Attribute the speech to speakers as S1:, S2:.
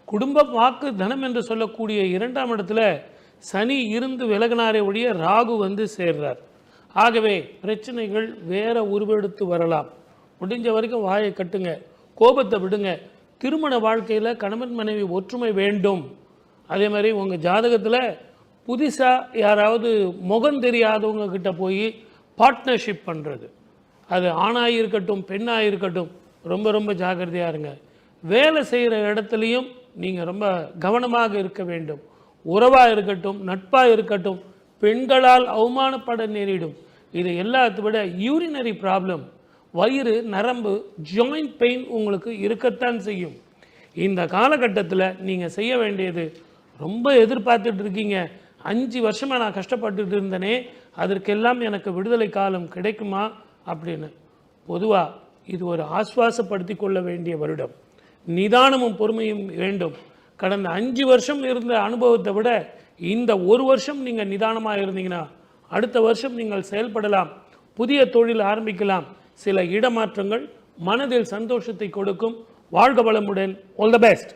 S1: குடும்ப வாக்கு தனம் என்று சொல்லக்கூடிய 2ஆம் இடத்துல சனி இருந்து விலகினாரே ஒழிய ராகு வந்து சேர்றார். ஆகவே பிரச்சனைகள் வேற உருவெடுத்து வரலாம். முடிஞ்ச வரைக்கும் வாயை கட்டுங்க, கோபத்தை விடுங்க. திருமண வாழ்க்கையில் கணவன் மனைவி ஒற்றுமை வேண்டும். அதே மாதிரி உங்கள் ஜாதகத்தில் புதுசாக யாராவது முகம் தெரியாதவங்க கிட்ட போய் பார்ட்னர்ஷிப் பண்ணுறது, அது ஆணாக இருக்கட்டும் பெண்ணாக இருக்கட்டும், ரொம்ப ரொம்ப ஜாக்கிரதையாக இருங்க. வேலை செய்கிற இடத்துலையும் நீங்கள் ரொம்ப கவனமாக இருக்க வேண்டும். உறவாக இருக்கட்டும், நட்பாக இருக்கட்டும், பெண்களால் அவமானப்பட நேரிடும். இது எல்லாத்தை விட யூரினரி ப்ராப்ளம், வயிறு நரம்பு ஜாயிண்ட் பெயின் உங்களுக்கு இருக்கத்தான் செய்யும். இந்த காலகட்டத்தில் நீங்கள் செய்ய வேண்டியது, ரொம்ப எதிர்பார்த்துட்டு இருக்கீங்க, 5 வருஷமாக நான் கஷ்டப்பட்டுட்டு இருந்தேனே, அதற்கெல்லாம் எனக்கு விடுதலை காலம் கிடைக்குமா அப்படின்னு. பொதுவாக இது ஒரு ஆஸ்வாசப்படுத்தி கொள்ள வேண்டிய வருடம். நிதானமும் பொறுமையும் வேண்டும். கடந்த 5 வருஷம் இருந்த அனுபவத்தை விட இந்த 1 வருஷம் நீங்கள் நிதானமாக இருந்தீங்கன்னா அடுத்த வருஷம் நீங்கள் செயல்படலாம், புதிய தொழில் ஆரம்பிக்கலாம். சில இடமாற்றங்கள் மனதில் சந்தோஷத்தை கொடுக்கும். வாழ்க வளமுடன். All the best.